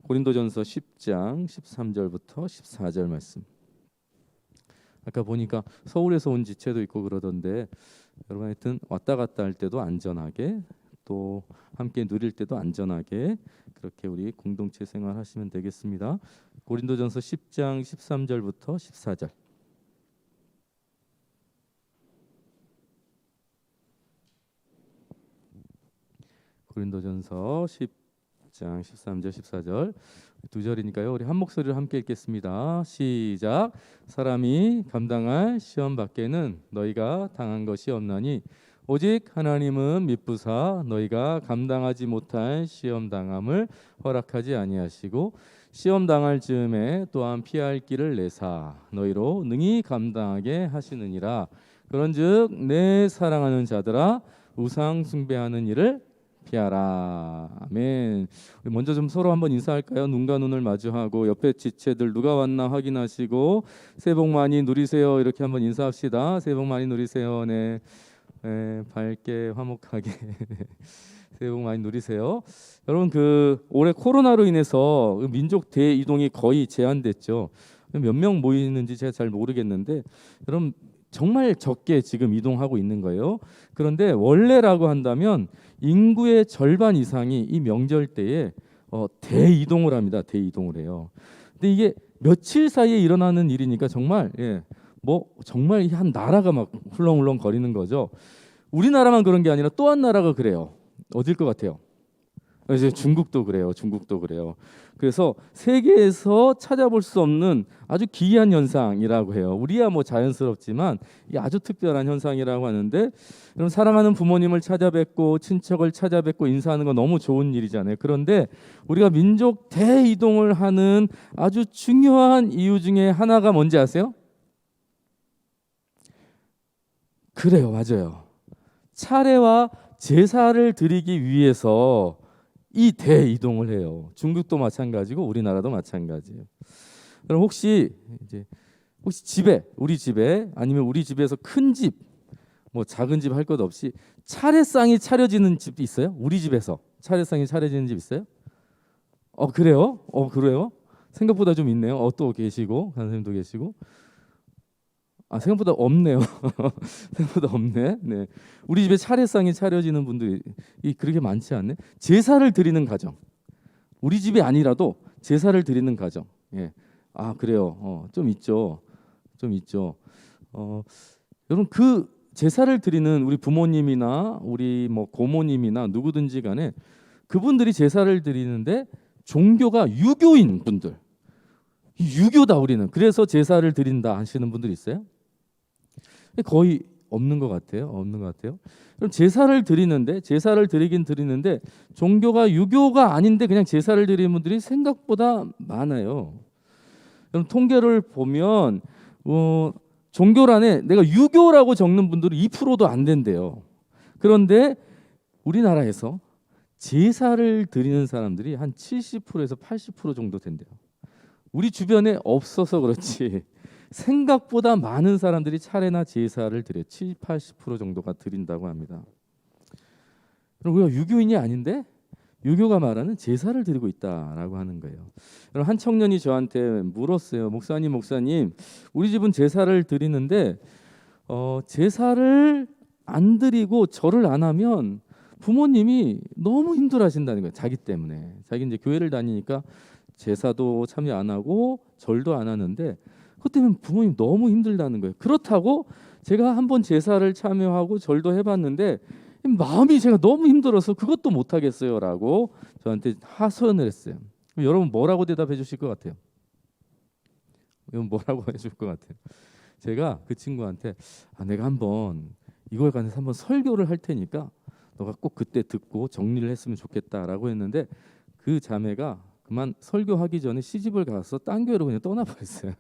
고린도전서 10장 13절부터 14절 말씀. 아까 보니까 서울에서 온 지체도 있고 그러던데 여러분 하여튼 왔다 갔다 할 때도 안전하게 또 함께 누릴 때도 안전하게 그렇게 우리 공동체 생활하시면 되겠습니다. 고린도전서 10장 13절부터 14절. 고린도전서 10장 13절 14절 두 절이니까요. 우리 한 목소리로 함께 읽겠습니다. 시작. 사람이 감당할 시험 밖에는 너희가 당한 것이 없나니 오직 하나님은 미쁘사 너희가 감당하지 못할 시험 당함을 허락하지 아니하시고 시험 당할 즈음에 또한 피할 길을 내사 너희로 능히 감당하게 하시느니라. 그런즉 내 사랑하는 자들아 우상 숭배하는 일을 피하라. 아멘. 우리 먼저 좀 서로 한번 인사할까요? 눈과 눈을 마주하고 옆에 지체들 누가 왔나 확인하시고 새해 복 많이 누리세요. 이렇게 한번 인사합시다. 새해 복 많이 누리세요. 네, 네 밝게 화목하게 새해 복 많이 누리세요. 여러분 올해 코로나로 인해서 민족 대이동이 거의 제한됐죠. 몇 명 모이는지 제가 잘 모르겠는데 여러분 정말 적게 지금 이동하고 있는 거예요. 그런데 원래라고 한다면 인구의 절반 이상이 이 명절 때에 대이동을 합니다. 대이동을 해요. 근데 이게 며칠 사이에 일어나는 일이니까 정말 정말 한 나라가 막 훌렁훌렁 거리는 거죠. 우리나라만 그런 게 아니라 또 한 나라가 그래요. 어딜 것 같아요? 이제 중국도 그래요. 중국도 그래요. 그래서 세계에서 찾아볼 수 없는 아주 기이한 현상이라고 해요. 우리야 뭐 자연스럽지만 이게 아주 특별한 현상이라고 하는데, 여러분 사랑하는 부모님을 찾아뵙고 친척을 찾아뵙고 인사하는 건 너무 좋은 일이잖아요. 그런데 우리가 민족 대이동을 하는 아주 중요한 이유 중에 하나가 뭔지 아세요? 그래요, 맞아요. 차례와 제사를 드리기 위해서 이 대이동을 해요. 중국도 마찬가지고 우리나라도 마찬가지예요. 그럼 혹시 집에 우리 집에 아니면 우리 집에서 큰 집, 뭐 작은 집 할 것 없이 차례상이 차려지는 집도 있어요? 우리 집에서 차례상이 차려지는 집 있어요? 그래요? 그래요? 생각보다 좀 있네요. 또 계시고 선생님도 계시고. 생각보다 없네요. 생각보다 없네. 네, 우리 집에 차례상이 차려지는 분들이 그렇게 많지 않네. 제사를 드리는 가정, 우리 집이 아니라도 제사를 드리는 가정. 예, 그래요. 좀 있죠, 좀 있죠. 여러분 그 제사를 드리는 우리 부모님이나 우리 뭐 고모님이나 누구든지 간에 그분들이 제사를 드리는데 종교가 유교인 분들, 유교다 우리는. 그래서 제사를 드린다 하시는 분들 있어요? 거의 없는 것 같아요. 없는 것 같아요. 그럼 제사를 드리긴 드리는데 종교가 유교가 아닌데 그냥 제사를 드리는 분들이 생각보다 많아요. 그럼 통계를 보면 종교란에 내가 유교라고 적는 분들은 2%도 안 된대요. 그런데 우리나라에서 제사를 드리는 사람들이 한 70%에서 80% 정도 된대요. 우리 주변에 없어서 그렇지 생각보다 많은 사람들이 차례나 제사를 드려요. 70, 80% 정도가 드린다고 합니다. 그럼 우리가 유교인이 아닌데 유교가 말하는 제사를 드리고 있다라고 하는 거예요. 그럼 한 청년이 저한테 물었어요. 목사님, 우리 집은 제사를 드리는데 제사를 안 드리고 절을 안 하면 부모님이 너무 힘들어하신다는 거예요. 자기 때문에. 자기 이제 교회를 다니니까 제사도 참여 안 하고 절도 안 하는데 그것 때문에 부모님 너무 힘들다는 거예요. 그렇다고 제가 한번 제사를 참여하고 절도 해봤는데 마음이 제가 너무 힘들어서 그것도 못 하겠어요라고 저한테 하소연을 했어요. 여러분 뭐라고 대답해 주실 것 같아요? 여러분 뭐라고 해줄 것 같아요? 제가 그 친구한테 내가 한번 이거에 관해서 한번 설교를 할 테니까 너가 꼭 그때 듣고 정리를 했으면 좋겠다라고 했는데 그 자매가 그만 설교하기 전에 시집을 가서 딴 교회로 그냥 떠나버렸어요.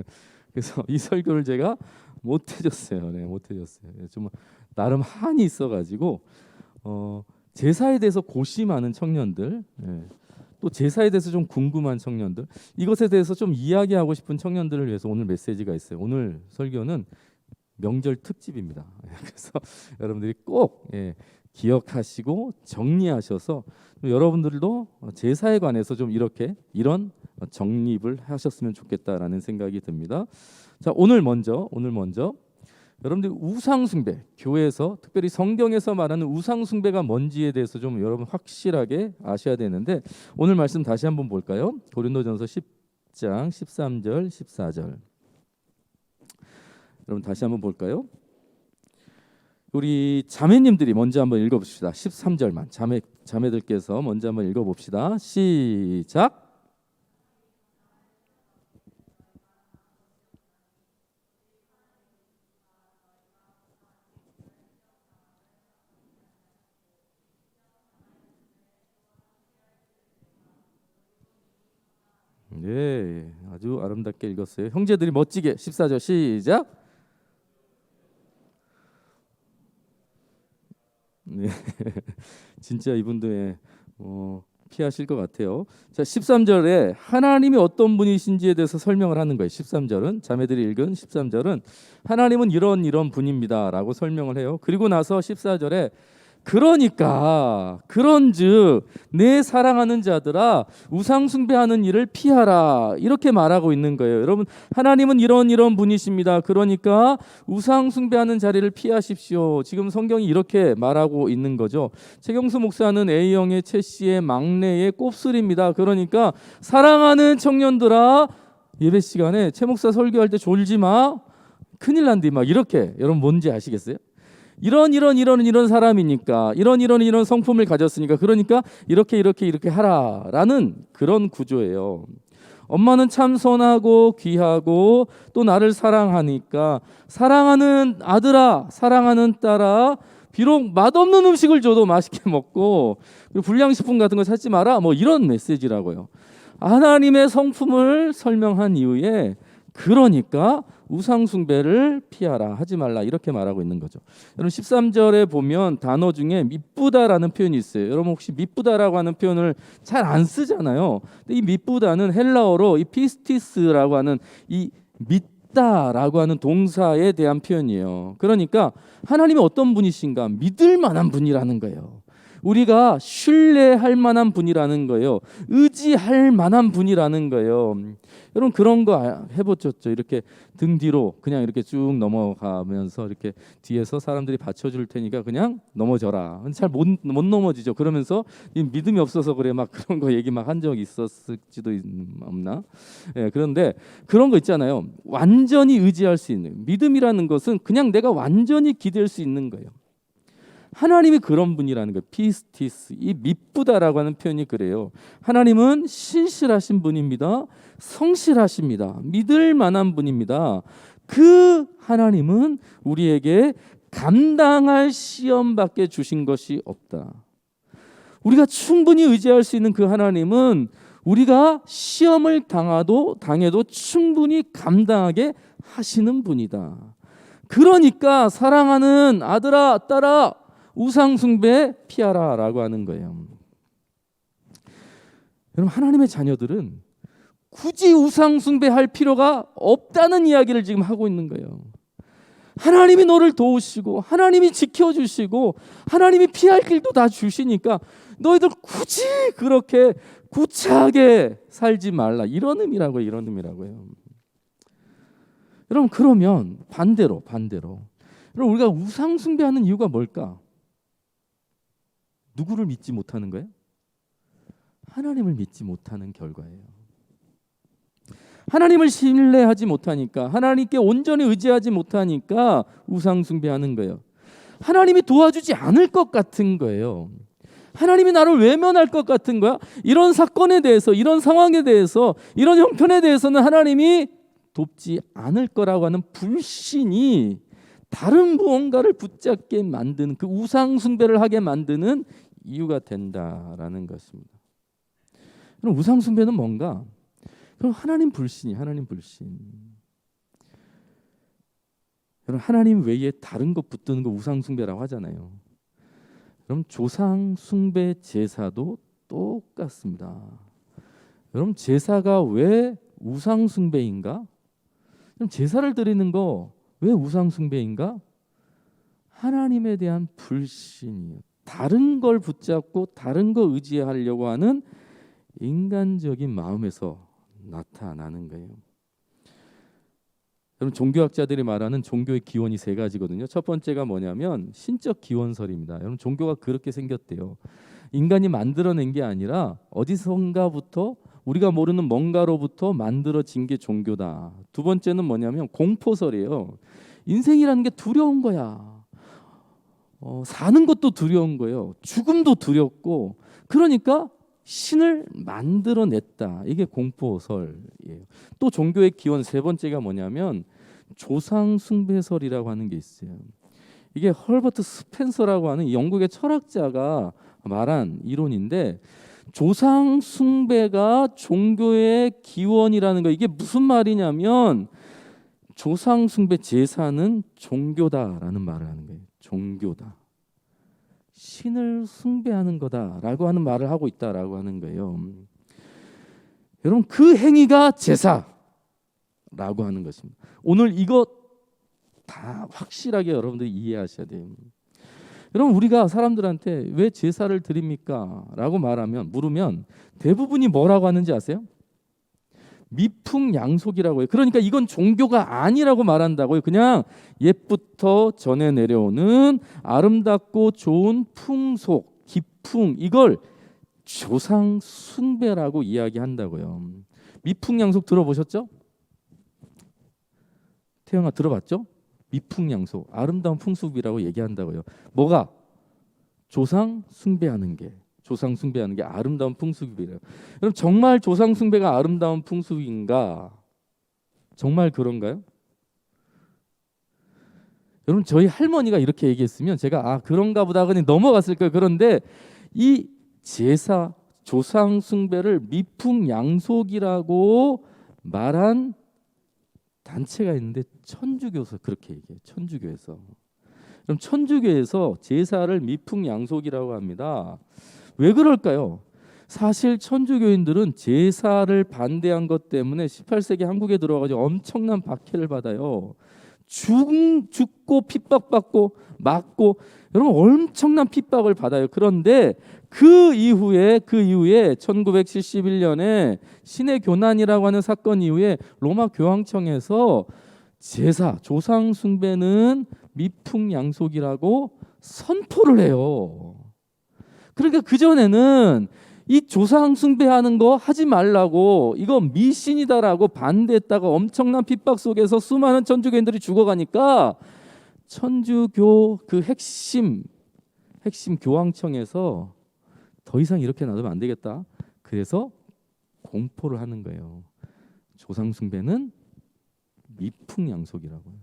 그래서 이 설교를 제가 못 해줬어요. 네, 못 해줬어요. 좀 나름 한이 있어가지고 제사에 대해서 고심하는 청년들, 또 제사에 대해서 좀 궁금한 청년들, 이것에 대해서 좀 이야기하고 싶은 청년들을 위해서 오늘 메시지가 있어요. 오늘 설교는 명절 특집입니다. 그래서 여러분들이 꼭 기억하시고 정리하셔서 여러분들도 제사에 관해서 좀 이런 정립을 하셨으면 좋겠다라는 생각이 듭니다. 자, 오늘 먼저 여러분들 우상 숭배, 교회에서 특별히 성경에서 말하는 우상 숭배가 뭔지에 대해서 좀 여러분 확실하게 아셔야 되는데, 오늘 말씀 다시 한번 볼까요? 고린도전서 10장 13절 14절. 여러분 다시 한번 볼까요? 우리 자매님들이 먼저 한번 읽어봅시다. 13절만 자매들께서 먼저 한번 읽어봅시다. 시작. 네, 아주 아름답게 읽었어요. 형제들이 멋지게 14절 시작. 네, 진짜 이분들 피하실 것 같아요. 자, 13절에 하나님이 어떤 분이신지에 대해서 설명을 하는 거예요. 13절은 자매들이 읽은 13절은 하나님은 이런 분입니다라고 설명을 해요. 그리고 나서 14절에 그러니까 그런즉 내 사랑하는 자들아 우상 숭배하는 일을 피하라 이렇게 말하고 있는 거예요. 여러분, 하나님은 이런 분이십니다. 그러니까 우상 숭배하는 자리를 피하십시오. 지금 성경이 이렇게 말하고 있는 거죠. 최경수 목사는 A형의 최 씨의 막내의 곱슬입니다. 그러니까 사랑하는 청년들아, 예배 시간에 최 목사 설교할 때 졸지 마, 큰일 난디, 막 이렇게. 여러분 뭔지 아시겠어요? 이런 사람이니까 이런 성품을 가졌으니까 그러니까 이렇게 하라라는 그런 구조예요. 엄마는 참 선하고 귀하고 또 나를 사랑하니까 사랑하는 아들아, 사랑하는 딸아, 비록 맛없는 음식을 줘도 맛있게 먹고 불량식품 같은 거 찾지 마라, 뭐 이런 메시지라고요. 하나님의 성품을 설명한 이후에 그러니까 우상 숭배를 피하라, 하지 말라, 이렇게 말하고 있는 거죠. 여러분 13절에 보면 단어 중에 미쁘다라는 표현이 있어요. 여러분 혹시 미쁘다라고 하는 표현을 잘 안 쓰잖아요. 근데 이 미쁘다는 헬라어로 이 피스티스라고 하는 이 믿다라고 하는 동사에 대한 표현이에요. 그러니까 하나님이 어떤 분이신가, 믿을 만한 분이라는 거예요. 우리가 신뢰할 만한 분이라는 거예요. 의지할 만한 분이라는 거예요. 여러분 그런 거 해보셨죠? 이렇게 등 뒤로 그냥 이렇게 쭉 넘어가면서 이렇게 뒤에서 사람들이 받쳐줄 테니까 그냥 넘어져라. 잘 못 넘어지죠. 그러면서 믿음이 없어서 그래, 막 그런 거 얘기 막 한 적 있었을지도 없나? 예, 그런데 그런 거 있잖아요. 완전히 의지할 수 있는 믿음이라는 것은 그냥 내가 완전히 기댈 수 있는 거예요. 하나님이 그런 분이라는 거예요. 피스티스, 이 미쁘다라고 하는 표현이 그래요. 하나님은 신실하신 분입니다. 성실하십니다. 믿을 만한 분입니다. 그 하나님은 우리에게 감당할 시험밖에 주신 것이 없다. 우리가 충분히 의지할 수 있는 그 하나님은 우리가 시험을 당해도 충분히 감당하게 하시는 분이다. 그러니까 사랑하는 아들아, 딸아, 우상 숭배 피하라라고 하는 거예요. 여러분 하나님의 자녀들은 굳이 우상 숭배할 필요가 없다는 이야기를 지금 하고 있는 거예요. 하나님이 너를 도우시고 하나님이 지켜주시고 하나님이 피할 길도 다 주시니까 너희들 굳이 그렇게 구차하게 살지 말라, 이런 의미라고요. 여러분 그러면 반대로 여러분 우리가 우상 숭배하는 이유가 뭘까? 누구를 믿지 못하는 거예요? 하나님을 믿지 못하는 결과예요. 하나님을 신뢰하지 못하니까, 하나님께 온전히 의지하지 못하니까 우상 숭배하는 거예요. 하나님이 도와주지 않을 것 같은 거예요. 하나님이 나를 외면할 것 같은 거야. 이런 사건에 대해서, 이런 상황에 대해서, 이런 형편에 대해서는 하나님이 돕지 않을 거라고 하는 불신이 다른 무언가를 붙잡게 만드는, 그 우상 숭배를 하게 만드는 이유가 된다라는 것입니다. 그럼 우상 숭배는 뭔가? 그럼 하나님 불신. 여러분 하나님 외에 다른 것 붙드는 거 우상 숭배라고 하잖아요. 그럼 조상 숭배 제사도 똑같습니다. 여러분 제사가 왜 우상 숭배인가? 그럼 제사를 드리는 거 왜 우상 숭배인가? 하나님에 대한 불신이에요. 다른 걸 붙잡고 다른 거 의지하려고 하는 인간적인 마음에서 나타나는 거예요. 여러분, 종교학자들이 말하는 종교의 기원이 세 가지거든요. 첫 번째가 뭐냐면 신적 기원설입니다. 여러분, 종교가 그렇게 생겼대요. 인간이 만들어낸 게 아니라 어디선가부터 우리가 모르는 뭔가로부터 만들어진 게 종교다. 두 번째는 뭐냐면 공포설이에요. 인생이라는 게 두려운 거야. 사는 것도 두려운 거예요. 죽음도 두렵고, 그러니까 신을 만들어냈다. 이게 공포설이에요. 또 종교의 기원 세 번째가 뭐냐면 조상 숭배설이라고 하는 게 있어요. 이게 헐버트 스펜서라고 하는 영국의 철학자가 말한 이론인데, 조상 숭배가 종교의 기원이라는 거, 이게 무슨 말이냐면 조상 숭배 제사는 종교다라는 말을 하는 거예요. 종교다. 신을 숭배하는 거다라고 하는 말을 하고 있다라고 하는 거예요. 여러분, 그 행위가 제사라고 하는 것입니다. 오늘 이거 다 확실하게 여러분들이 이해하셔야 돼요. 여러분, 우리가 사람들한테 왜 제사를 드립니까? 라고 물으면 대부분이 뭐라고 하는지 아세요? 미풍양속이라고 해요. 그러니까 이건 종교가 아니라고 말한다고요. 그냥 옛부터 전해 내려오는 아름답고 좋은 풍속, 기풍, 이걸 조상 숭배라고 이야기한다고요. 미풍양속 들어보셨죠? 태영아, 들어봤죠? 미풍양속, 아름다운 풍습이라고 얘기한다고요. 뭐가? 조상 숭배하는 게, 조상 숭배하는 게 아름다운 풍습이래요. 그럼 정말 조상 숭배가 아름다운 풍습인가? 정말 그런가요? 여러분, 저희 할머니가 이렇게 얘기했으면 제가 그런가 보다 그냥 넘어갔을 거예요. 그런데 이 제사, 조상 숭배를 미풍양속이라고 말한 단체가 있는데 천주교에서 그렇게 얘기해요. 천주교에서. 그럼 천주교에서 제사를 미풍양속이라고 합니다. 왜 그럴까요? 사실 천주교인들은 제사를 반대한 것 때문에 18세기 한국에 들어와가지고 엄청난 박해를 받아요. 죽고 핍박받고 맞고, 여러분, 엄청난 핍박을 받아요. 그런데 그 이후에 1971년에 신의 교난이라고 하는 사건 이후에 로마 교황청에서 제사, 조상 숭배는 미풍양속이라고 선포를 해요. 그러니까 그전에는 이 조상 숭배하는 거 하지 말라고, 이거 미신이다라고 반대했다가 엄청난 핍박 속에서 수많은 천주교인들이 죽어가니까 천주교 그 핵심 교황청에서 더 이상 이렇게 놔두면 안 되겠다. 그래서 공포를 하는 거예요. 조상 숭배는 미풍양속이라고요.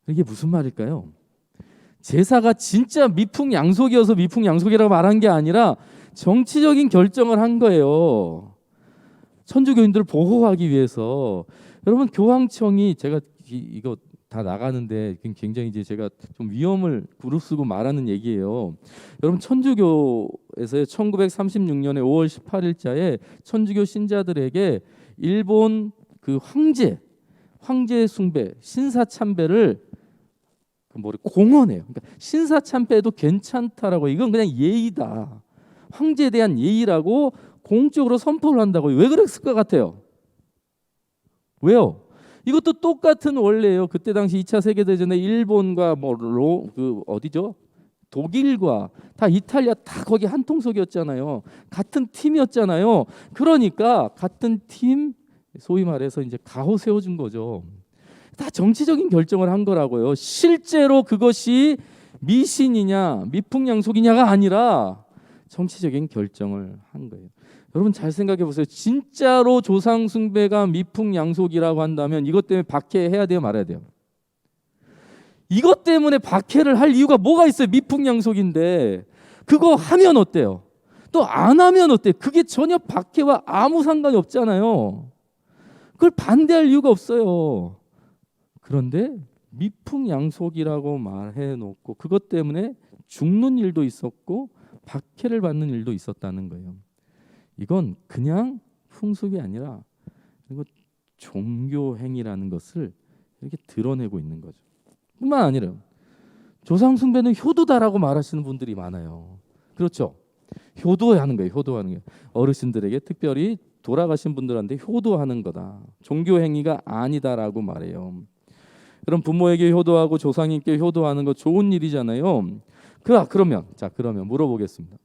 이게 무슨 말일까요? 제사가 진짜 미풍양속이어서 미풍양속이라고 말한 게 아니라 정치적인 결정을 한 거예요. 천주교인들을 보호하기 위해서. 여러분, 교황청이, 제가 이거 다 나가는데 굉장히 이제 제가 좀 위험을 무릅쓰고 말하는 얘기예요. 여러분, 천주교에서 1936년에 5월 18일자에 천주교 신자들에게 일본 그 황제 숭배, 신사 참배를 공언해요. 그러니까 신사 참배도 괜찮다라고, 이건 그냥 예의다, 황제에 대한 예의라고 공적으로 선포를 한다고요. 왜 그랬을 것 같아요? 왜요? 이것도 똑같은 원리예요. 그때 당시 2차 세계대전에 일본과 어디죠? 독일과 다 이탈리아 다 거기 한 통속이었잖아요. 같은 팀이었잖아요. 그러니까 같은 팀, 소위 말해서 이제 가호 세워준 거죠. 다 정치적인 결정을 한 거라고요. 실제로 그것이 미신이냐 미풍양속이냐가 아니라 정치적인 결정을 한 거예요. 여러분, 잘 생각해 보세요. 진짜로 조상 숭배가 미풍양속이라고 한다면 이것 때문에 박해해야 돼요, 말아야 돼요? 이것 때문에 박해를 할 이유가 뭐가 있어요? 미풍양속인데. 그거 하면 어때요? 또 안 하면 어때요? 그게 전혀 박해와 아무 상관이 없잖아요. 그걸 반대할 이유가 없어요. 그런데 미풍양속이라고 말해놓고 그것 때문에 죽는 일도 있었고 박해를 받는 일도 있었다는 거예요. 이건 그냥 풍습이 아니라 이거 종교 행위라는 것을 이렇게 드러내고 있는 거죠. 뿐만 아니라 조상 숭배는 효도다라고 말하시는 분들이 많아요. 그렇죠? 효도하는 거예요. 효도하는 게 어르신들에게 특별히 돌아가신 분들한테 효도하는 거다. 종교 행위가 아니다라고 말해요. 그럼 부모에게 효도하고 조상님께 효도하는 거 좋은 일이잖아요. 그러면 물어보겠습니다.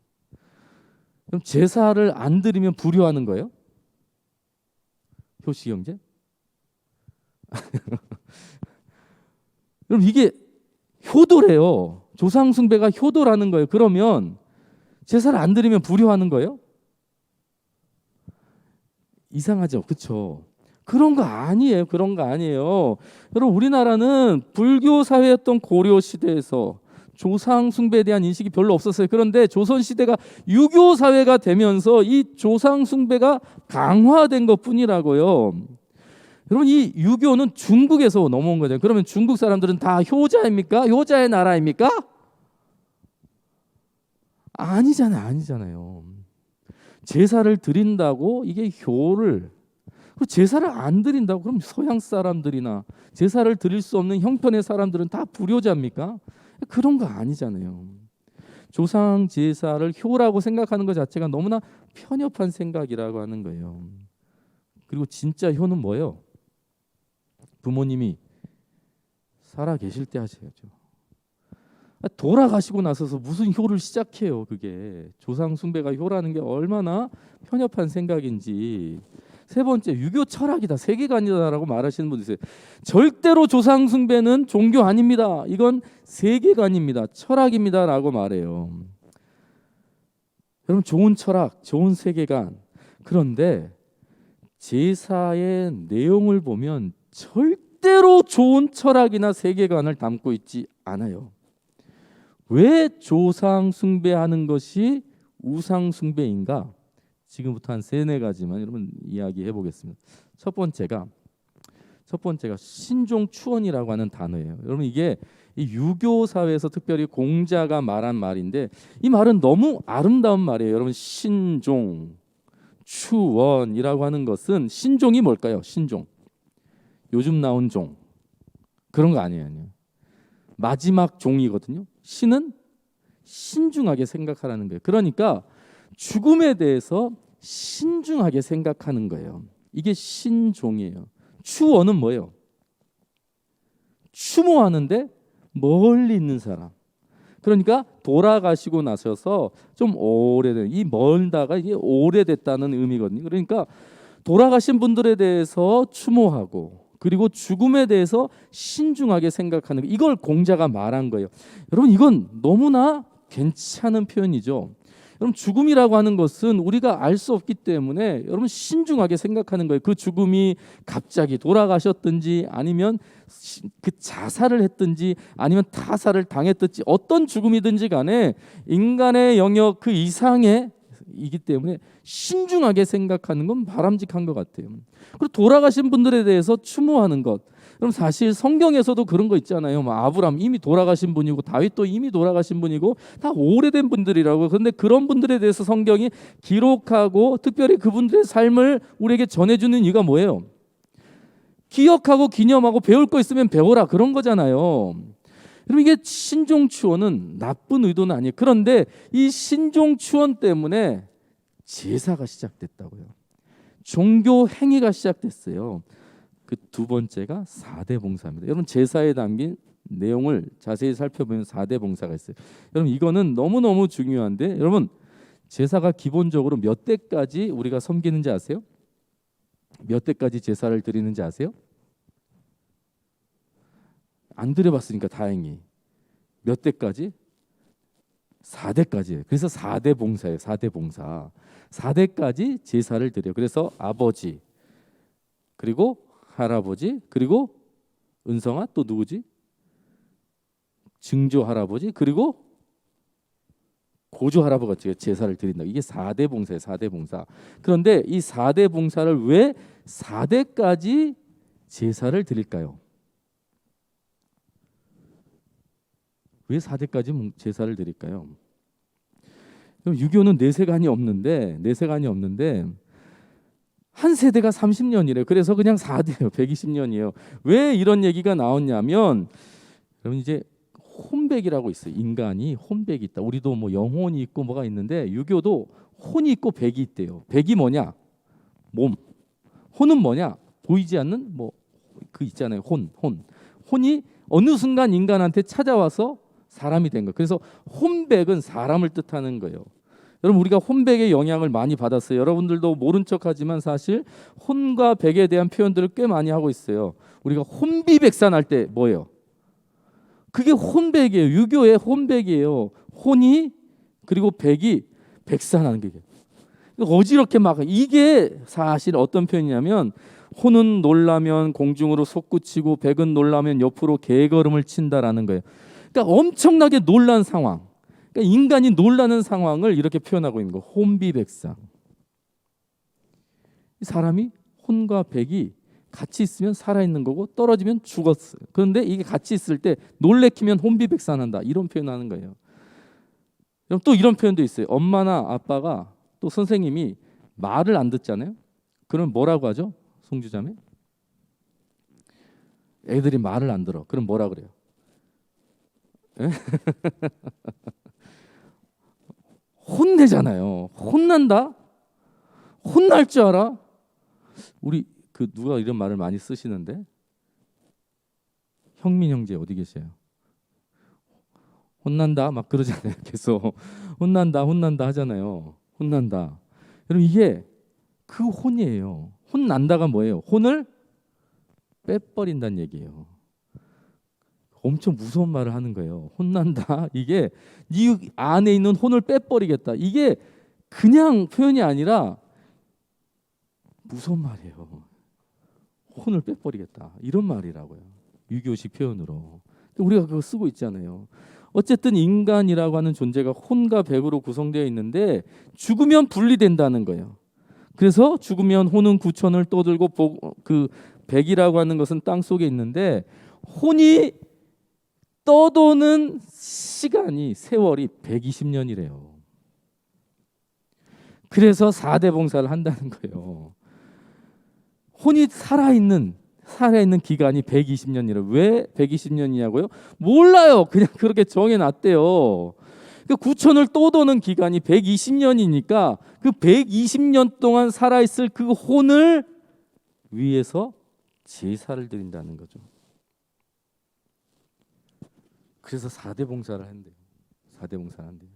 그럼 제사를 안 드리면 불효하는 거예요? 효시 형제? 그럼 이게 효도래요. 조상 숭배가 효도라는 거예요. 그러면 제사를 안 드리면 불효하는 거예요? 이상하죠. 그렇죠? 그런 거 아니에요. 그런 거 아니에요. 여러분 우리나라는 불교 사회였던 고려 시대에서 조상 숭배에 대한 인식이 별로 없었어요. 그런데 조선 시대가 유교 사회가 되면서 이 조상 숭배가 강화된 것뿐이라고요. 여러분 이 유교는 중국에서 넘어온 거죠. 그러면 중국 사람들은 다 효자입니까? 효자의 나라입니까? 아니잖아요. 제사를 드린다고 이게 효를, 그리고 제사를 안 드린다고 그럼 서양 사람들이나 제사를 드릴 수 없는 형편의 사람들은 다 불효자입니까? 그런 거 아니잖아요. 조상 제사를 효라고 생각하는 것 자체가 너무나 편협한 생각이라고 하는 거예요. 그리고 진짜 효는 뭐예요? 부모님이 살아 계실 때 하셔야죠. 돌아가시고 나서서 무슨 효를 시작해요. 그게 조상 숭배가 효라는 게 얼마나 편협한 생각인지. 세 번째, 유교 철학이다, 세계관이다라고 말하시는 분이 있어요. 절대로 조상 숭배는 종교 아닙니다. 이건 세계관입니다. 철학입니다라고 말해요. 여러분 좋은 철학, 좋은 세계관. 그런데 제사의 내용을 보면 절대로 좋은 철학이나 세계관을 담고 있지 않아요. 왜 조상 숭배하는 것이 우상 숭배인가? 지금부터 한 3-4가지만 여러분 이야기해 보겠습니다. 첫 번째가 신종추원이라고 하는 단어예요. 여러분 이게 이 유교 사회에서 특별히 공자가 말한 말인데 이 말은 너무 아름다운 말이에요. 여러분 신종, 추원이라고 하는 것은 신종이 뭘까요? 신종. 요즘 나온 종. 그런 거 아니에요. 마지막 종이거든요. 신은 신중하게 생각하라는 거예요. 그러니까 죽음에 대해서 신중하게 생각하는 거예요. 이게 신종이에요. 추원은 뭐예요? 추모하는데 멀리 있는 사람. 그러니까 돌아가시고 나셔서 좀 오래된, 이 멀다가 이게 오래됐다는 의미거든요. 그러니까 돌아가신 분들에 대해서 추모하고 그리고 죽음에 대해서 신중하게 생각하는 거, 이걸 공자가 말한 거예요. 여러분 이건 너무나 괜찮은 표현이죠. 여러분 죽음이라고 하는 것은 우리가 알 수 없기 때문에 여러분 신중하게 생각하는 거예요. 그 죽음이 갑자기 돌아가셨든지 아니면 그 자살을 했든지 아니면 타살을 당했든지 어떤 죽음이든지 간에 인간의 영역 그 이상의 이기 때문에 신중하게 생각하는 건 바람직한 것 같아요. 그리고 돌아가신 분들에 대해서 추모하는 것. 그럼 사실 성경에서도 그런 거 있잖아요. 아브람 이미 돌아가신 분이고 다윗도 이미 돌아가신 분이고 다 오래된 분들이라고. 그런데 그런 분들에 대해서 성경이 기록하고 특별히 그분들의 삶을 우리에게 전해주는 이유가 뭐예요? 기억하고 기념하고 배울 거 있으면 배워라, 그런 거잖아요. 그럼 이게 신종추원은 나쁜 의도는 아니에요. 그런데 이 신종추원 때문에 제사가 시작됐다고요. 종교 행위가 시작됐어요. 그 두 번째가 4대 봉사입니다. 여러분 제사에 담긴 내용을 자세히 살펴보면 4대 봉사가 있어요. 여러분 이거는 너무너무 중요한데, 여러분 제사가 기본적으로 몇 대까지 우리가 섬기는지 아세요? 몇 대까지 제사를 드리는지 아세요? 안 드려봤으니까 다행히. 몇 대까지? 4대까지예요. 그래서 4대 봉사예요. 4대 봉사. 4대까지 제사를 드려요. 그래서 아버지, 그리고 할아버지, 그리고 은성아 또 누구지? 증조 할아버지, 그리고 고조 할아버지가 제사를 드린다. 이게 4대 봉사예요. 4대 봉사. 그런데 이 4대 봉사를 왜 4대까지 제사를 드릴까요? 왜 4대까지 제사를 드릴까요? 유교는 내세관이 없는데 한 세대가 30년이래요. 그래서 그냥 4대예요. 120년이에요. 왜 이런 얘기가 나왔냐면 여러분 이제 혼백이라고 있어요. 인간이 혼백이 있다. 우리도 뭐 영혼이 있고 뭐가 있는데 유교도 혼이 있고 백이 있대요. 백이 뭐냐? 몸. 혼은 뭐냐? 보이지 않는 뭐 그 있잖아요. 혼이 어느 순간 인간한테 찾아와서 사람이 된 거. 그래서 혼백은 사람을 뜻하는 거예요. 여러분 우리가 혼백의 영향을 많이 받았어요. 여러분들도 모른 척하지만 사실 혼과 백에 대한 표현들을 꽤 많이 하고 있어요. 우리가 혼비백산할 때 뭐예요? 그게 혼백이에요. 유교의 혼백이에요. 혼이 그리고 백이 백산하는 게 어지럽게 막 이게 사실 어떤 표현이냐면 혼은 놀라면 공중으로 솟구치고 백은 놀라면 옆으로 개걸음을 친다라는 거예요. 그러니까 엄청나게 놀란 상황. 그러니까 인간이 놀라는 상황을 이렇게 표현하고 있는 거. 혼비백산. 사람이 혼과 백이 같이 있으면 살아있는 거고 떨어지면 죽었어요. 그런데 이게 같이 있을 때 놀래키면 혼비백산한다. 이런 표현하는 거예요. 그럼 또 이런 표현도 있어요. 엄마나 아빠가 또 선생님이 말을 안 듣잖아요. 그럼 뭐라고 하죠? 송주자매? 애들이 말을 안 들어. 그럼 뭐라 그래요? 혼내잖아요. 혼난다? 혼날 줄 알아? 우리 그 누가 이런 말을 많이 쓰시는데 형민 형제 어디 계세요? 혼난다 막 그러잖아요. 계속 혼난다 하잖아요. 혼난다. 여러분 이게 그 혼이에요. 혼난다가 뭐예요? 혼을 빼버린다는 얘기예요. 엄청 무서운 말을 하는 거예요. 혼난다. 이게 네 안에 있는 혼을 빼버리겠다. 이게 그냥 표현이 아니라 무서운 말이에요. 혼을 빼버리겠다. 이런 말이라고요. 유교식 표현으로. 우리가 그거 쓰고 있잖아요. 어쨌든 인간이라고 하는 존재가 혼과 백으로 구성되어 있는데 죽으면 분리된다는 거예요. 그래서 죽으면 혼은 구천을 떠들고 그 백이라고 하는 것은 땅 속에 있는데 혼이 떠도는 시간이 세월이 120년이래요. 그래서 4대 봉사를 한다는 거예요. 혼이 살아있는 기간이 120년이래요. 왜 120년이냐고요? 몰라요. 그냥 그렇게 정해놨대요. 그 구천을 떠도는 기간이 120년이니까 그 120년 동안 살아있을 그 혼을 위해서 제사를 드린다는 거죠. 그래서 4대 봉사를 한대요. 4대 봉사를 한대요.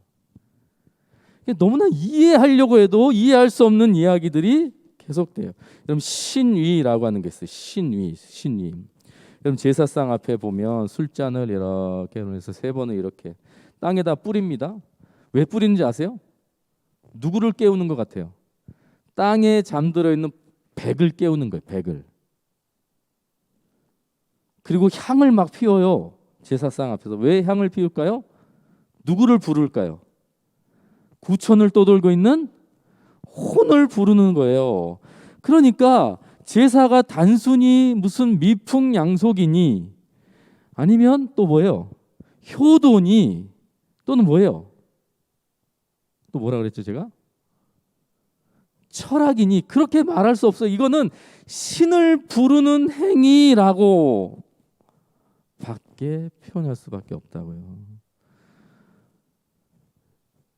너무나 이해하려고 해도 이해할 수 없는 이야기들이 계속돼요. 여러분 신위라고 하는 게 있어요. 신위. 여러분 제사상 앞에 보면 술잔을 이렇게 해서 3번을 이렇게 땅에다 뿌립니다. 왜 뿌리는지 아세요? 누구를 깨우는 것 같아요? 땅에 잠들어 있는 백을 깨우는 거예요. 백을. 그리고 향을 막 피워요. 제사상 앞에서. 왜 향을 피울까요? 누구를 부를까요? 구천을 떠돌고 있는 혼을 부르는 거예요. 그러니까 제사가 단순히 무슨 미풍양속이니 아니면 또 뭐예요? 효도니 또는 뭐예요? 또 뭐라 그랬죠 제가? 철학이니 그렇게 말할 수 없어요. 이거는 신을 부르는 행위라고 밖에 표현할 수밖에 없다고요.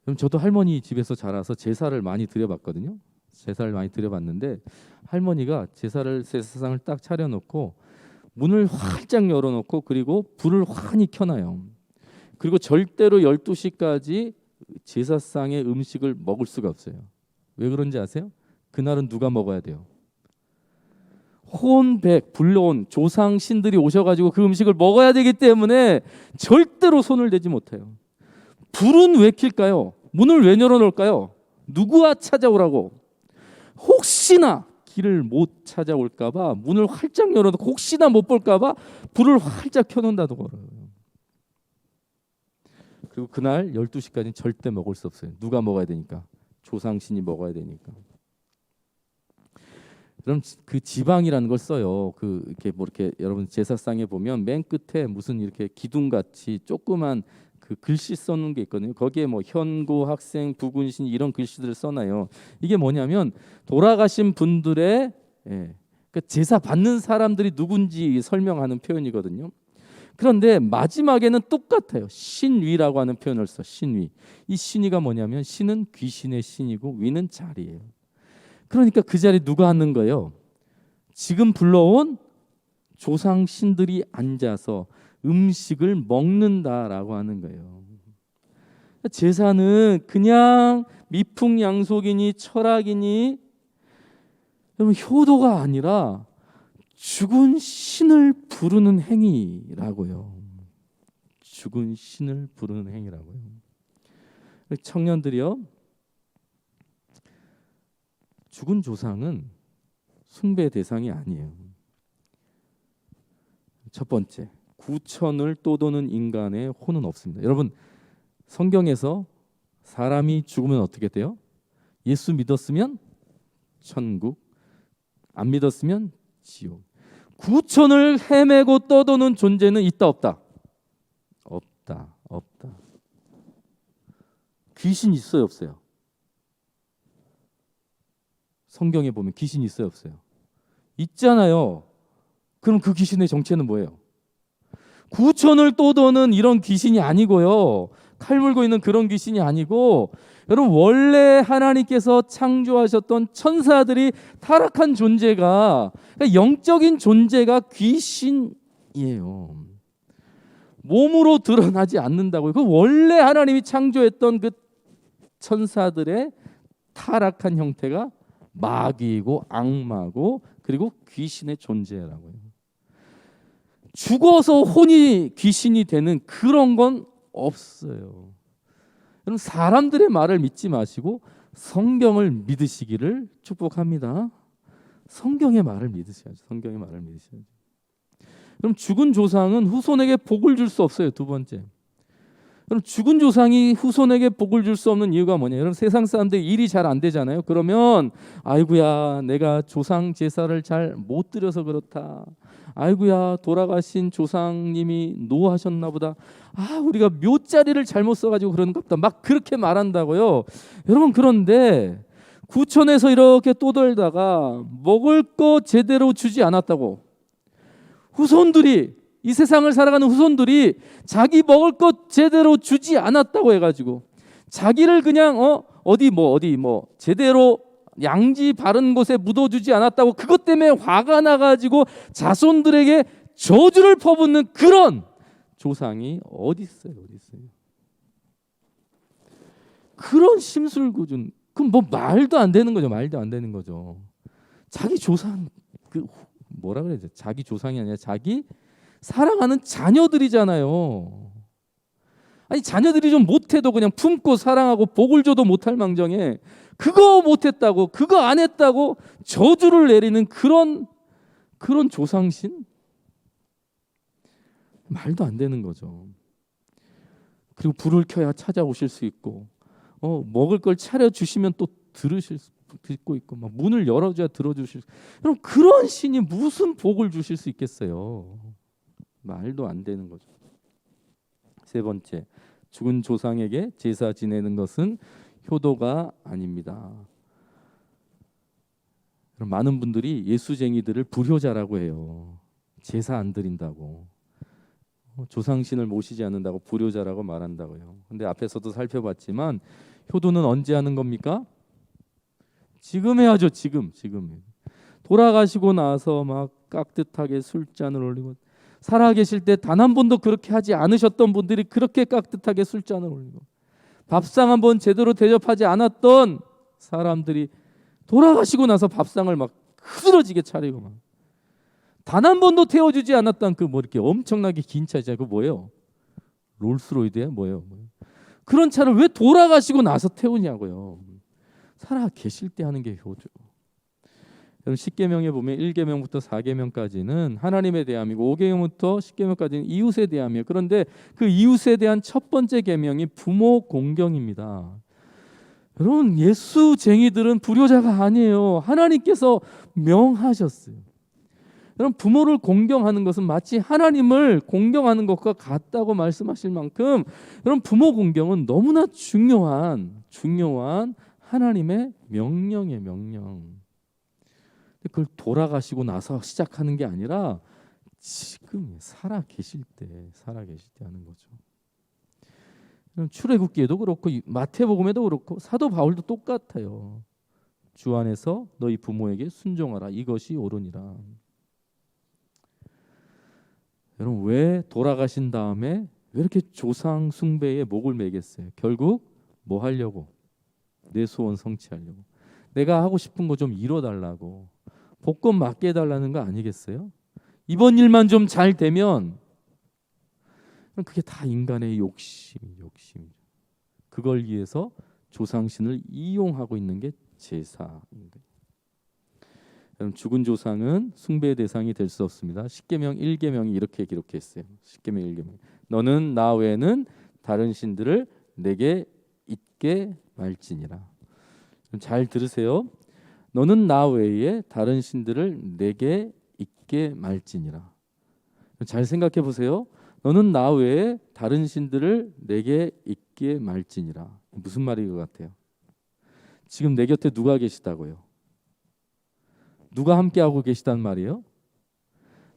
그럼 저도 할머니 집에서 자라서 제사를 많이 드려봤거든요. 제사를 많이 드려봤는데 할머니가 제사상을 딱 차려놓고 문을 활짝 열어놓고 그리고 불을 환히 켜놔요. 그리고 절대로 12시까지 제사상의 음식을 먹을 수가 없어요. 왜 그런지 아세요? 그날은 누가 먹어야 돼요? 혼백 불러온 조상 신들이 오셔가지고 그 음식을 먹어야 되기 때문에 절대로 손을 대지 못해요. 불은 왜 킬까요? 문을 왜 열어놓을까요? 누구와 찾아오라고? 혹시나 길을 못 찾아올까봐 문을 활짝 열어놓고 혹시나 못 볼까봐 불을 활짝 켜놓는다고 그래요. 그리고 그날 12시까지는 절대 먹을 수 없어요. 누가 먹어야 되니까? 조상신이 먹어야 되니까. 그럼 그 지방이라는 걸 써요. 그 이렇게 뭐 이렇게 여러분 제사상에 보면 맨 끝에 무슨 이렇게 기둥같이 조그만 그 글씨 써놓은 게 있거든요. 거기에 뭐 현고, 학생, 부군신 이런 글씨들을 써놔요. 이게 뭐냐면 돌아가신 분들의 그 제사 받는 사람들이 누군지 설명하는 표현이거든요. 그런데 마지막에는 똑같아요. 신위라고 하는 표현을 써. 신위. 이 신위가 뭐냐면 신은 귀신의 신이고 위는 자리예요. 그러니까 그 자리에 누가 앉는 거예요? 지금 불러온 조상 신들이 앉아서 음식을 먹는다라고 하는 거예요. 제사는 그냥 미풍양속이니 철학이니 여러분 효도가 아니라 죽은 신을 부르는 행위라고요. 죽은 신을 부르는 행위라고요. 청년들이요, 죽은 조상은 숭배 대상이 아니에요. 첫 번째, 구천을 떠도는 인간의 혼은 없습니다. 여러분, 성경에서 사람이 죽으면 어떻게 돼요? 예수 믿었으면 천국, 안 믿었으면 지옥. 구천을 헤매고 떠도는 존재는 있다 없다? 없다. 없다. 귀신 있어요 없어요? 성경에 보면 귀신 있어요 없어요? 있잖아요. 그럼 그 귀신의 정체는 뭐예요? 구천을 떠도는 이런 귀신이 아니고요. 칼 물고 있는 그런 귀신이 아니고, 여러분 원래 하나님께서 창조하셨던 천사들이 타락한 존재가, 그러니까 영적인 존재가 귀신이에요. 몸으로 드러나지 않는다고요. 그 원래 하나님이 창조했던 그 천사들의 타락한 형태가 마귀이고 악마고 그리고 귀신의 존재라고요. 죽어서 혼이 귀신이 되는 그런 건 없어요. 여러분 사람들의 말을 믿지 마시고 성경을 믿으시기를 축복합니다. 성경의 말을 믿으셔야죠. 성경의 말을 믿으셔야죠. 그럼 죽은 조상은 후손에게 복을 줄 수 없어요. 두 번째. 그럼 죽은 조상이 후손에게 복을 줄 수 없는 이유가 뭐냐? 여러분 세상 사람들이 일이 잘 안 되잖아요. 그러면 아이고야 내가 조상 제사를 잘 못 드려서 그렇다. 아이고야 돌아가신 조상님이 노하셨나 보다. 아 우리가 묘자리를 잘못 써가지고 그러는가 보다. 막 그렇게 말한다고요. 여러분 그런데 구천에서 이렇게 떠돌다가 먹을 거 제대로 주지 않았다고. 후손들이 이 세상을 살아가는 후손들이 자기 먹을 것 제대로 주지 않았다고 해가지고 자기를 그냥 어디 제대로 양지 바른 곳에 묻어주지 않았다고 그것 때문에 화가 나가지고 자손들에게 저주를 퍼붓는 그런 조상이 어디 있어요? 어디 있어요? 그런 심술궂은 그럼 뭐 말도 안 되는 거죠. 말도 안 되는 거죠. 자기 조상 뭐라 그래야죠? 자기 조상이 아니라 자기 사랑하는 자녀들이잖아요. 아니 자녀들이 좀 못해도 그냥 품고 사랑하고 복을 줘도 못할 망정에 그거 못했다고 그거 안 했다고 저주를 내리는 그런 조상신? 말도 안 되는 거죠. 그리고 불을 켜야 찾아오실 수 있고 먹을 걸 차려주시면 또 듣고 있고 막 문을 열어줘야 들어주실 수. 그럼 그런 신이 무슨 복을 주실 수 있겠어요? 말도 안 되는 거죠. 세 번째, 죽은 조상에게 제사 지내는 것은 효도가 아닙니다. 많은 분들이 예수쟁이들을 불효자라고 해요. 제사 안 드린다고, 조상신을 모시지 않는다고 불효자라고 말한다고요. 근데 앞에서도 살펴봤지만 효도는 언제 하는 겁니까? 지금 해야죠. 지금. 돌아가시고 나서 막 깍듯하게 술잔을 올리고, 살아계실 때 단 한 번도 그렇게 하지 않으셨던 분들이 그렇게 깍듯하게 술잔을 올리고, 밥상 한 번 제대로 대접하지 않았던 사람들이 돌아가시고 나서 밥상을 막 흐드러지게 차리고, 막 단 한 번도 태워주지 않았던 그 이렇게 엄청나게 긴 차 있잖아요. 그 뭐예요? 롤스로이드야? 뭐예요? 그런 차를 왜 돌아가시고 나서 태우냐고요. 살아 계실 때 하는 게 효죠. 여러분 10계명에 보면 1계명부터 4계명까지는 하나님에 대함이고 5계명부터 10계명까지는 이웃에 대함이에요. 그런데 그 이웃에 대한 첫 번째 계명이 부모 공경입니다. 여러분 예수쟁이들은 불효자가 아니에요. 하나님께서 명하셨어요. 여러분 부모를 공경하는 것은 마치 하나님을 공경하는 것과 같다고 말씀하실 만큼 여러분 부모 공경은 너무나 중요한 하나님의 명령이에요. 명령. 그걸 돌아가시고 나서 시작하는 게 아니라 지금 살아 계실 때 하는 거죠. 출애굽기에도 그렇고 마태복음에도 그렇고 사도 바울도 똑같아요. 주 안에서 너희 부모에게 순종하라. 이것이 옳으니라. 여러분, 왜 돌아가신 다음에 왜 이렇게 조상 숭배에 목을 매겠어요? 결국 뭐 하려고? 내 소원 성취하려고. 내가 하고 싶은 거 좀 이뤄달라고. 복권 맞게 해달라는 거 아니겠어요? 이번 일만 좀 잘 되면 그게 다 인간의 욕심이죠. 그걸 위해서 조상신을 이용하고 있는 게 제사인 거예요. 여러분, 죽은 조상은 숭배의 대상이 될 수 없습니다. 십계명 1계명이 이렇게 기록했어요. 십계명 1계명. 너는 나 외에는 다른 신들을 내게 잊게 말지니라. 잘 들으세요. 너는 나 외에 다른 신들을 내게 잊게 말지니라. 잘 생각해 보세요. 너는 나 외에 다른 신들을 내게 잊게 말지니라. 무슨 말인 것 같아요? 지금 내 곁에 누가 계시다고요? 누가 함께하고 계시단 말이에요?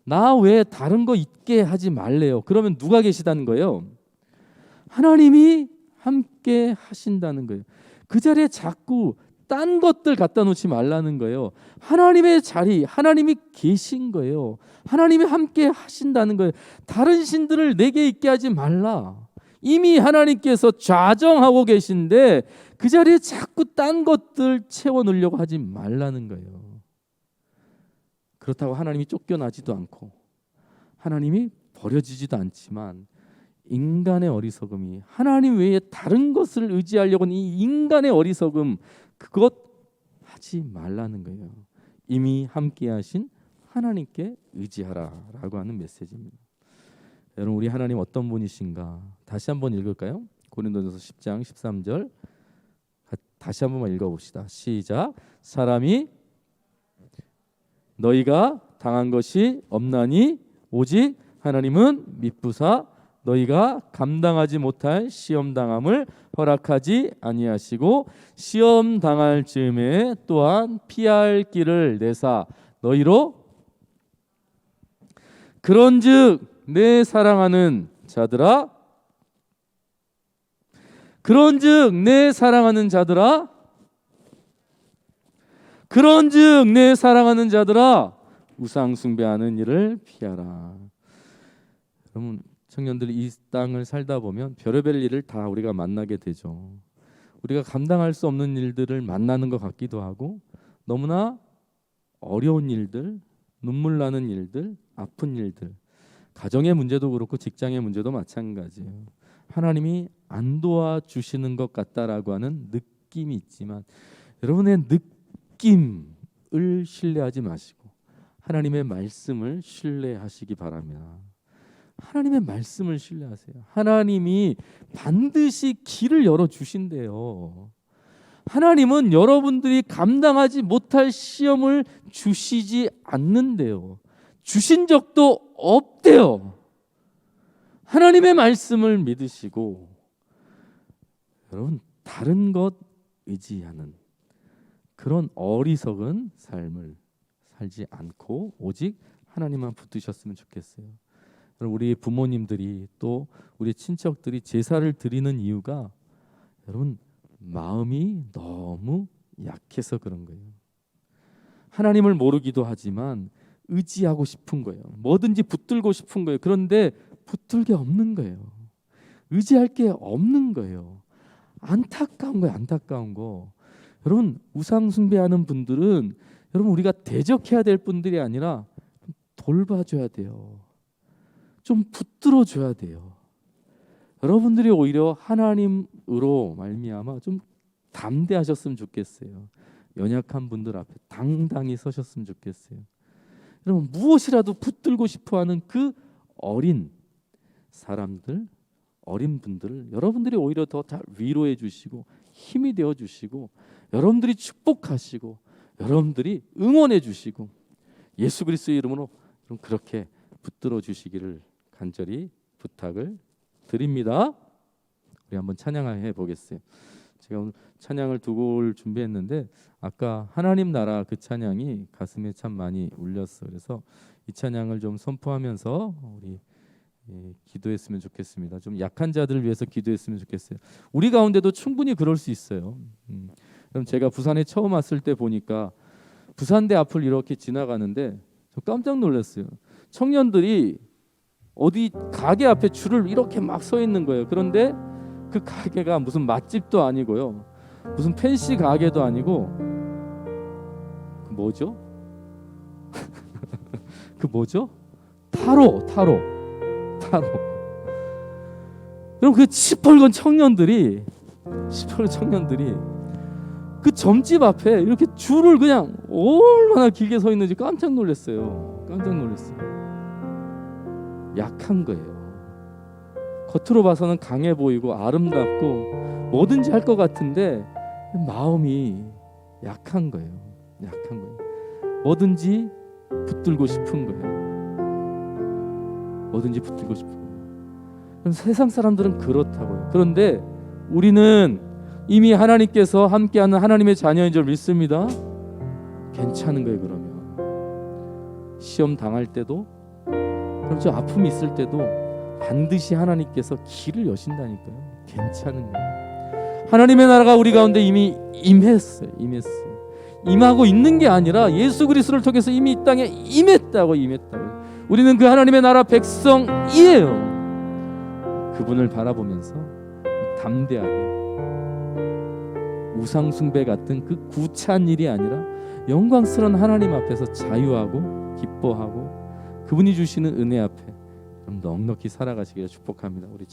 나 외에 다른 거 잊게 하지 말래요. 그러면 누가 계시다는 거예요? 하나님이 함께 하신다는 거예요. 그 자리에 자꾸 딴 것들 갖다 놓지 말라는 거예요. 하나님의 자리, 하나님이 계신 거예요. 하나님이 함께 하신다는 거예요. 다른 신들을 내게 있게 하지 말라. 이미 하나님께서 좌정하고 계신데 그 자리에 자꾸 딴 것들 채워 넣으려고 하지 말라는 거예요. 그렇다고 하나님이 쫓겨나지도 않고 하나님이 버려지지도 않지만 인간의 어리석음이, 하나님 외에 다른 것을 의지하려고 하는 이 인간의 어리석음, 그것 하지 말라는 거예요. 이미 함께 하신 하나님께 의지하라라고 하는 메시지입니다. 여러분, 우리 하나님 어떤 분이신가? 다시 한번 읽을까요? 고린도전서 10장 13절 다시 한번만 읽어봅시다. 시작. 사람이 너희가 당한 것이 없나니 오직 하나님은 미쁘사 너희가 감당하지 못할 시험 당함을 허락하지 아니하시고 시험 당할 즈음에 또한 피할 길을 내사 너희로 그런즉 내 사랑하는 자들아 그런즉 내 사랑하는 자들아 우상 숭배하는 일을 피하라. 여러분, 청년들이 이 땅을 살다 보면 별의별 일을 다 우리가 만나게 되죠. 우리가 감당할 수 없는 일들을 만나는 것 같기도 하고 너무나 어려운 일들, 눈물 나는 일들, 아픈 일들, 가정의 문제도 그렇고 직장의 문제도 마찬가지예요. 하나님이 안 도와주시는 것 같다라고 하는 느낌이 있지만 여러분의 느낌을 신뢰하지 마시고 하나님의 말씀을 신뢰하시기 바랍니다. 하나님의 말씀을 신뢰하세요. 하나님이 반드시 길을 열어주신대요. 하나님은 여러분들이 감당하지 못할 시험을 주시지 않는데요. 주신 적도 없대요. 하나님의 말씀을 믿으시고 여러분, 다른 것 의지하는 그런 어리석은 삶을 살지 않고 오직 하나님만 붙드셨으면 좋겠어요. 우리 부모님들이 또 우리 친척들이 제사를 드리는 이유가 여러분 마음이 너무 약해서 그런 거예요. 하나님을 모르기도 하지만 의지하고 싶은 거예요. 뭐든지 붙들고 싶은 거예요. 그런데 붙들 게 없는 거예요. 의지할 게 없는 거예요. 안타까운 거예요. 안타까운 거. 여러분, 우상 숭배하는 분들은 여러분 우리가 대적해야 될 분들이 아니라 돌봐줘야 돼요. 좀 붙들어줘야 돼요. 여러분들이 오히려 하나님으로 말미암아 좀 담대하셨으면 좋겠어요. 연약한 분들 앞에 당당히 서셨으면 좋겠어요. 여러분, 무엇이라도 붙들고 싶어하는 그 어린 사람들, 어린 분들을 여러분들이 오히려 더 잘 위로해 주시고 힘이 되어 주시고 여러분들이 축복하시고 여러분들이 응원해 주시고 예수 그리스도의 이름으로 그렇게 붙들어 주시기를 간절히 부탁을 드립니다. 우리 한번 찬양해 보겠어요. 제가 오늘 찬양을 두 곡을 준비했는데 아까 하나님 나라 그 찬양이 가슴에 참 많이 울렸어요. 그래서 이 찬양을 좀 선포하면서 우리 기도했으면 좋겠습니다. 좀 약한 자들을 위해서 기도했으면 좋겠어요. 우리 가운데도 충분히 그럴 수 있어요. 그럼 제가 부산에 처음 왔을 때 보니까 부산대 앞을 이렇게 지나가는데 저 깜짝 놀랐어요. 청년들이 어디 가게 앞에 줄을 이렇게 막 서 있는 거예요. 그런데 그 가게가 무슨 맛집도 아니고요, 무슨 팬시 가게도 아니고 그 뭐죠? 그 뭐죠? 타로. 그럼 그 시뻘건 청년들이 그 점집 앞에 이렇게 줄을 그냥 얼마나 길게 서 있는지 깜짝 놀랐어요. 약한 거예요. 겉으로 봐서는 강해 보이고 아름답고 뭐든지 할 것 같은데 마음이 약한 거예요. 뭐든지 붙들고 싶은 거예요. 그럼 세상 사람들은 그렇다고요. 그런데 우리는 이미 하나님께서 함께하는 하나님의 자녀인 줄 믿습니다. 괜찮은 거예요. 그러면 시험 당할 때도, 그렇죠, 아픔이 있을 때도 반드시 하나님께서 길을 여신다니까요. 괜찮은 거예요. 하나님의 나라가 우리 가운데 이미 임했어요. 임하고 있는 게 아니라 예수 그리스도를 통해서 이미 이 땅에 임했다고. 우리는 그 하나님의 나라 백성이에요. 그분을 바라보면서 담대하게 우상 숭배 같은 그 구차한 일이 아니라 영광스러운 하나님 앞에서 자유하고 기뻐하고 그분이 주시는 은혜 앞에 넉넉히 살아가시기를 축복합니다. 우리